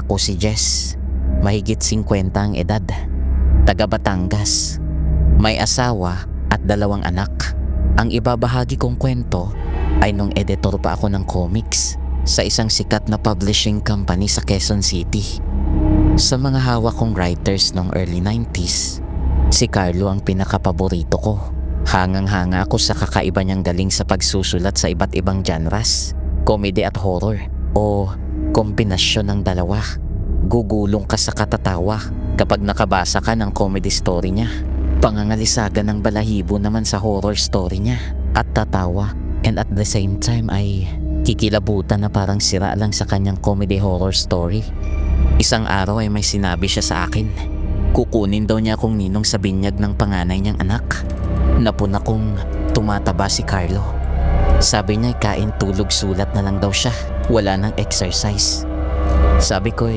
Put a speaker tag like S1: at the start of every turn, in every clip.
S1: Ako si Jess, mahigit 50 ang edad, taga Batangas, may asawa at 2 anak. Ang ibabahagi kong kwento ay nung editor pa ako ng comics sa isang sikat na publishing company sa Quezon City. Sa mga hawak kong writers noong early 90s, si Carlo ang pinakapaborito ko. Hangang-hanga ako sa kakaiba niyang galing sa pagsusulat sa iba't ibang genres, comedy at horror, o kombinasyon ng dalawa. Gugulong ka sa katatawa kapag nakabasa ka ng comedy story niya. Pangangalisagan ng balahibo naman sa horror story niya at tatawa, and at the same time ay kikilabutan na parang sira lang sa kanyang comedy horror story. Isang araw ay may sinabi siya sa akin. Kukunin daw niya akong ninong sa binyag ng panganay niyang anak. Napuna kong tumataba si Carlo. Sabi niya kain tulog sulat na lang daw siya. Wala nang exercise. Sabi ko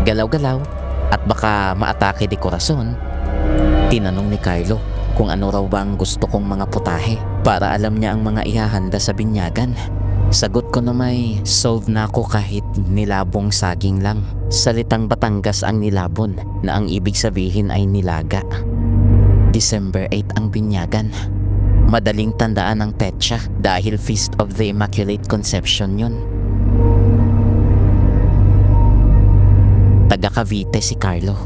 S1: galaw-galaw at baka maatake di korason. Tinanong ni Carlo kung ano raw ba ang gusto kong mga putahe para alam niya ang mga ihahanda sa binyagan. Sagot ko na may solve na ako kahit nilabong saging lang. Salitang Batangas ang nilabon na ang ibig sabihin ay nilaga. December 8 ang binyagan. Madaling tandaan ang petsa dahil Feast of the Immaculate Conception yun. Taga Cavite si Carlo.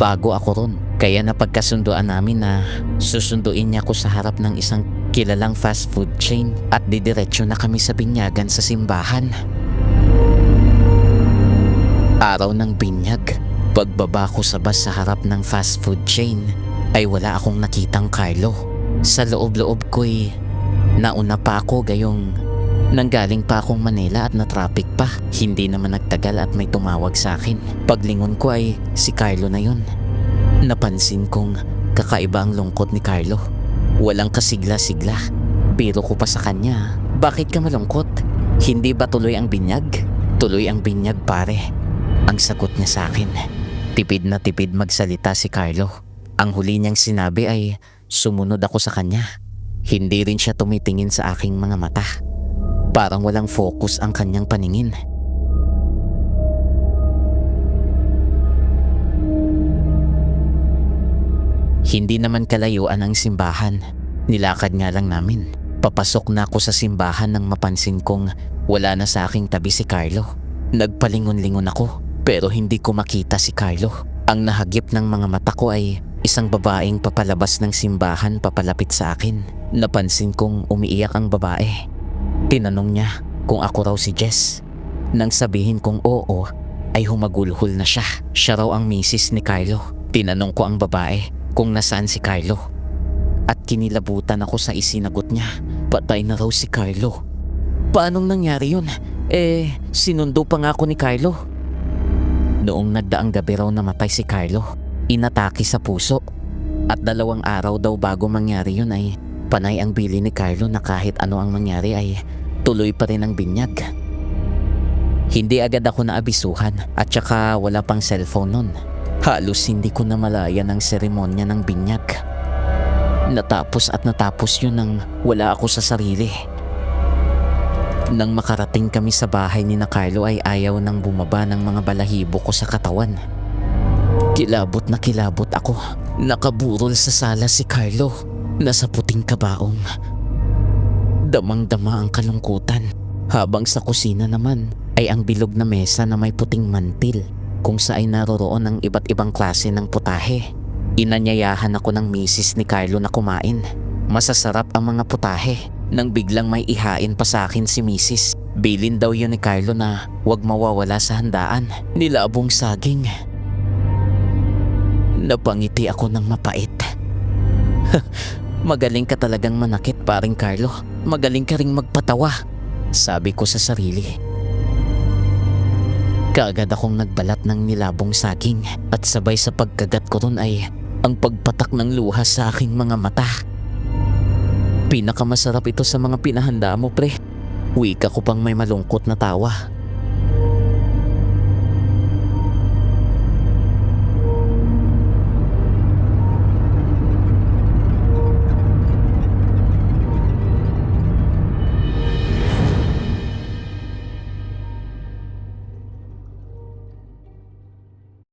S1: Bago ako ron, kaya napagkasunduan namin na susunduin niya ako sa harap ng isang kilalang fast food chain at didiretso na kami sa binyagan sa simbahan. Araw ng binyag, pagbaba ko sa bus sa harap ng fast food chain ay wala akong nakitang Carlo. Sa loob-loob ko'y nauna pa ako gayong nanggaling pa akong Manila at na-traffic pa. Hindi naman nagtagal at may tumawag sa akin. Paglingon ko ay si Carlo na yun. Napansin kong kakaiba ang lungkot ni Carlo. Walang kasigla-sigla. Biro ko pa sa kanya, bakit ka malungkot? Hindi ba tuloy ang binyag? Tuloy ang binyag pare. Ang sagot niya sa akin. Tipid na tipid magsalita si Carlo. Ang huli niyang sinabi ay sumunod ako sa kanya. Hindi rin siya tumitingin sa aking mga mata. Parang walang focus ang kanyang paningin. Hindi naman kalayuan ang simbahan. Nilakad nga lang namin. Papasok na ako sa simbahan nang mapansin kong wala na sa aking tabi si Carlo. Nagpalingon-lingon ako pero hindi ko makita si Carlo. Ang nahagip ng mga mata ko ay isang babaeng papalabas ng simbahan papalapit sa akin. Napansin kong umiiyak ang babae. Tinanong niya kung ako raw si Jess. Nang sabihin kong oo, ay humagulhol na siya. Siya raw ang misis ni Carlo. Tinanong ko ang babae kung nasaan si Carlo. At kinilabutan ako sa isinagot niya. Patay na raw si Carlo. Paanong nangyari yun? Sinundo pa nga ako ni Carlo. Noong nagdaang gabi raw namatay si Carlo. Inatake sa puso. At 2 araw daw bago mangyari yun ay panay ang bili ni Carlo na kahit ano ang mangyari ay tuloy pa rin ang binyag. Hindi agad ako naabisuhan at saka wala pang cellphone nun. Halos hindi ko na malayan ang seremonya ng binyag. Natapos yun nang wala ako sa sarili. Nang makarating kami sa bahay ni na Carlo ay ayaw nang bumaba ng mga balahibo ko sa katawan. Kilabot na kilabot ako. Nakaburol sa sala si Carlo. Nasa puting kabaong. Damang-dama ang kalungkutan. Habang sa kusina naman ay ang bilog na mesa na may puting mantil kung saan naroroon ang iba't ibang klase ng putahe. Inanyayahan ako ng misis ni Carlo na kumain. Masasarap ang mga putahe. Nang biglang may ihain pa sa akin si misis. Bilin daw yun ni Carlo na huwag mawawala sa handaan. Nilabong saging. Napangiti ako ng mapait. Magaling ka talagang manakit paring Carlo. Magaling ka ring magpatawa, sabi ko sa sarili. Kaagad akong nagbalat ng nilabong saging at sabay sa pagkagat ko ron ay ang pagpatak ng luha sa aking mga mata. Pinakamasarap ito sa mga pinahanda mo pre. Wika ko pang may malungkot na tawa.